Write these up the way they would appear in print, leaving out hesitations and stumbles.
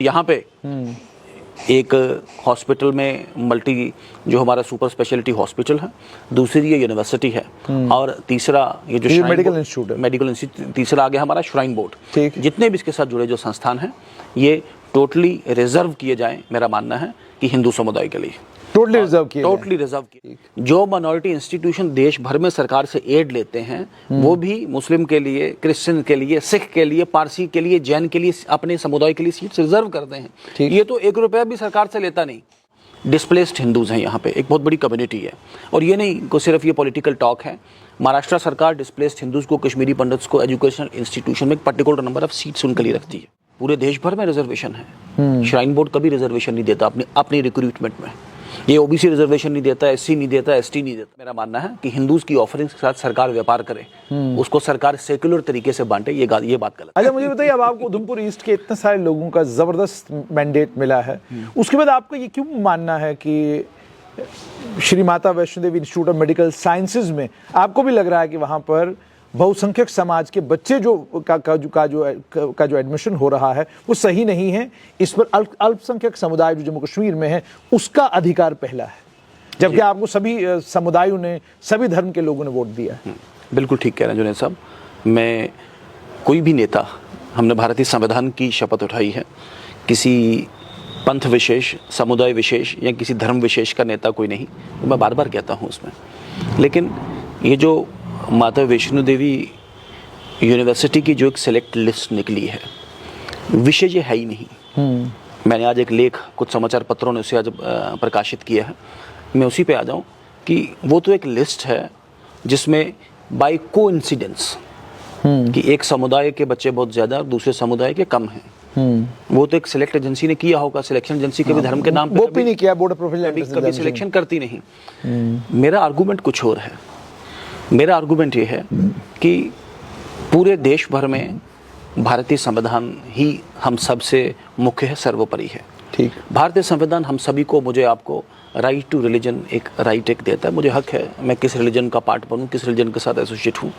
यहाँ पे एक हॉस्पिटल में जो हमारा सुपर स्पेशलिटी हॉस्पिटल है, दूसरी ये यूनिवर्सिटी है और तीसरा ये जो मेडिकल इंस्टीट्यूट है, मेडिकल इंस्टीट्यूट, तीसरा आगे हमारा श्राइन बोर्ड। ठीक। जितने भी इसके साथ जुड़े जो संस्थान हैं ये टोटली रिजर्व किए जाएं, मेरा मानना है कि हिंदू समुदाय के लिए टोटली रिजर्व किए, टोटली रिजर्व किए। जो माइनॉरिटी इंस्टीट्यूशन देश भर में सरकार से एड लेते हैं वो भी मुस्लिम के लिए, क्रिश्चियन के लिए, सिख के लिए, पारसी के लिए, जैन के लिए, अपने समुदाय के लिए सीट रिजर्व करते हैं। ये तो 1 रुपया भी सरकार से लेता नहीं। डिस्प्लेस्ड हिंदूज हैं यहाँ पे, एक बहुत बड़ी कम्युनिटी है और ये नहीं को सिर्फ ये पॉलिटिकल टॉक है। महाराष्ट्र सरकार डिस्प्लेस्ड हिंदूज को, कश्मीरी पंडित्स को एजुकेशनल इंस्टीट्यूशन में एक पर्टिकुलर नंबर ऑफ सीट्स उनके लिए रखती है। पूरे देश भर में रिजर्वेशन है। श्राइन बोर्ड कभी रिजर्वेशन नहीं देता अपनी रिक्रूटमेंट में। ये ओबीसी रिजर्वेशन नहीं देता, एससी नहीं देता, एसटी नहीं देता। मेरा मानना है कि हिंदूज की ऑफरिंग्स के साथ सरकार व्यापार करे, उसको सरकार सेक्युलर तरीके से बांटे, ये बात गलत। अच्छा मुझे बताइए, अब आपको उधमपुर ईस्ट के इतने सारे लोगों का जबरदस्त मैंडेट मिला है, उसके बाद आपका ये क्यों मानना है कि Shri Mata Vaishno Devi institute of medical sciences में आपको भी लग रहा है कि वहां पर बहुसंख्यक समाज के बच्चे का जो एडमिशन हो रहा है वो सही नहीं है, इस पर अल्पसंख्यक समुदाय जो जम्मू कश्मीर में है उसका अधिकार पहला है, जबकि आपको सभी समुदायों ने, सभी धर्म के लोगों ने वोट दिया है? बिल्कुल ठीक कह रहे हैं जुनैद साहब। मैं कोई भी नेता, हमने भारतीय संविधान की शपथ उठाई है, किसी पंथ विशेष, समुदाय विशेष या किसी धर्म विशेष का नेता कोई नहीं, तो मैं बार बार कहता हूँ उसमें। लेकिन ये जो माता वैष्णो देवी यूनिवर्सिटी की जो एक सेलेक्ट लिस्ट निकली है, विषय ये है ही नहीं। मैंने आज एक लेख कुछ समाचार पत्रों ने उसे आज प्रकाशित किया है, मैं उसी पे आ जाऊं कि वो तो एक लिस्ट है जिसमें बाय कोइंसिडेंस कि एक समुदाय के बच्चे बहुत ज़्यादा और दूसरे समुदाय के कम हैं। वो तो एक सिलेक्ट एजेंसी ने किया होगा, सिलेक्शन एजेंसी कभी धर्म के नाम पे वो भी नहीं किया, बोर्ड ऑफ प्रोफेशनल कभी सिलेक्शन करती नहीं। मेरा आर्गूमेंट कुछ और है। मेरा आर्गूमेंट ये है कि पूरे देश भर में भारतीय संविधान ही हम सबसे मुख्य है, सर्वोपरि है। ठीक। भारतीय संविधान हम सभी को, मुझे आपको राइट टू रिलीजन एक राइट एक देता है। मुझे हक है मैं किस रिलीजन का पार्ट बनूं, किस रिलीजन के साथ एसोसिएट हूं।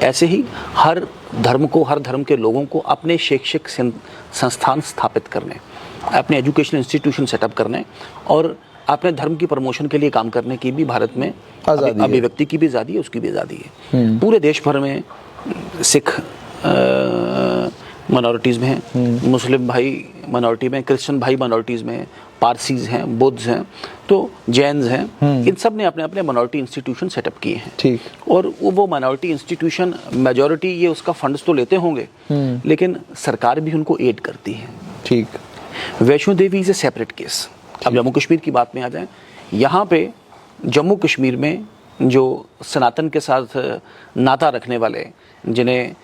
ऐसे ही हर धर्म को, हर धर्म के लोगों को अपने शैक्षिक संस्थान स्थापित करने, अपने एजुकेशनल इंस्टीट्यूशन सेटअप करने और अपने धर्म की प्रमोशन के लिए काम करने की भी भारत में अभिव्यक्ति की भी आज़ादी है, उसकी भी आज़ादी है। पूरे देश भर में सिख माइनॉरिटीज़ में हैं, मुस्लिम भाई माइनॉरिटी में, क्रिश्चियन भाई माइनॉरिटीज़ में, पारसीज हैं, बुद्ध हैं, तो जैन्स हैं, इन सब ने अपने अपने माइनॉरिटी इंस्टीट्यूशन सेटअप किए हैं। ठीक। और वो माइनॉरिटी इंस्टीट्यूशन मेजॉरिटी ये उसका फंड्स तो लेते होंगे, लेकिन सरकार भी उनको एड करती है। ठीक। Vaishno Devi is a separate case. अब जम्मू कश्मीर की बात में आ जाए, यहाँ पे जम्मू कश्मीर में जो सनातन के साथ नाता रखने वाले, जिन्हें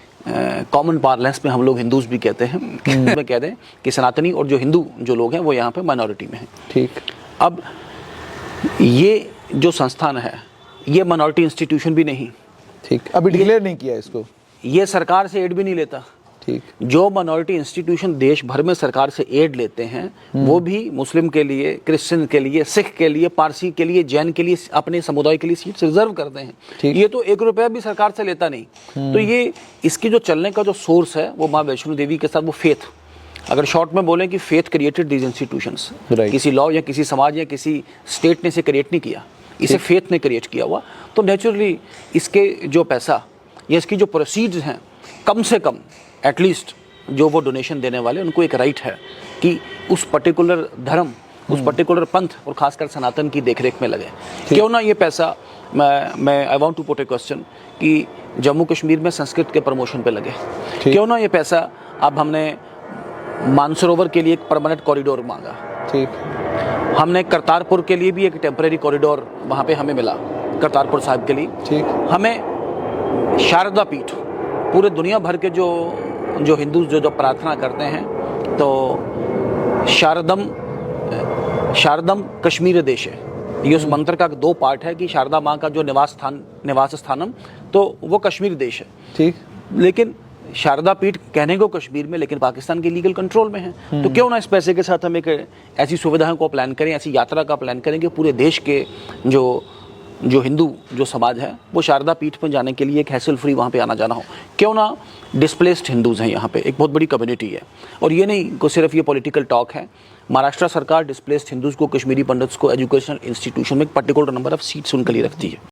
कॉमन पार्लेंस में हम लोग हिंदूज भी कहते हैं, में कह दें कि सनातनी और जो हिंदू जो लोग हैं वो यहाँ पे माइनॉरिटी में हैं। ठीक। अब ये जो संस्थान है ये माइनॉरिटी इंस्टीट्यूशन भी नहीं। ठीक। अभी डिक्लेयर नहीं किया इसको। ये सरकार से एड भी नहीं लेता। ठीक। जो माइनॉरिटी इंस्टीट्यूशन देश भर में सरकार से एड लेते हैं वो भी मुस्लिम के लिए, क्रिश्चियन के लिए, सिख के लिए, पारसी के लिए, जैन के लिए, अपने समुदाय के लिए सीट्स रिजर्व करते हैं। ये तो 1 रुपया भी सरकार से लेता नहीं। तो ये इसकी जो चलने का जो सोर्स है वो माँ वैष्णो देवी के साथ वो फेथ, अगर शॉर्ट में बोलें कि फेथ क्रिएटेड दीज इंस्टीट्यूशंस। किसी लॉ या किसी समाज या किसी स्टेट ने इसे क्रिएट नहीं किया, इसे फेथ ने क्रिएट किया हुआ। तो नेचुरली इसके जो पैसा या इसकी जो प्रोसीड्स हैं, कम से कम एटलीस्ट जो वो डोनेशन देने वाले उनको एक राइट है कि उस पर्टिकुलर धर्म, उस पर्टिकुलर पंथ और खासकर सनातन की देखरेख में लगे। क्यों ना ये पैसा, मैं I want to put a question कि जम्मू कश्मीर में संस्कृत के प्रमोशन पे लगे। क्यों ना ये पैसा, अब हमने मानसरोवर के लिए एक परमानेंट कॉरिडोर मांगा। ठीक। हमने करतारपुर के लिए भी एक टेम्परेरी कॉरिडोर वहाँ पे हमें मिला, करतारपुर साहिब के लिए। ठीक। हमें शारदा पीठ, पूरे दुनिया भर के जो हिंदू जो प्रार्थना करते हैं, तो शारदम कश्मीर देश है, ये उस मंत्र का 2 पार्ट है कि शारदा माँ का जो निवास स्थानम, तो वो कश्मीर देश है। ठीक। लेकिन शारदा पीठ कहने को कश्मीर में, लेकिन पाकिस्तान के लीगल कंट्रोल में है। तो क्यों ना इस पैसे के साथ हम एक ऐसी सुविधाओं को प्लान करें, ऐसी यात्रा का प्लान करें कि पूरे देश के जो हिंदू जो समाज है वो शारदा पीठ पर जाने के लिए एक हैसल फ्री वहाँ पे आना जाना हो। क्यों ना डिस्प्लेस्ड हिंदूज हैं यहाँ पे, एक बहुत बड़ी कम्युनिटी है। और ये नहीं को सिर्फ ये पॉलिटिकल टॉक है, महाराष्ट्र सरकार डिस्प्लेस्ड हिंदूज को, कश्मीरी पंडित्स को एजुकेशनल इंस्टीट्यूशन में एक पर्टिकुलर नंबर ऑफ सीट्स उनके लिए रखती है।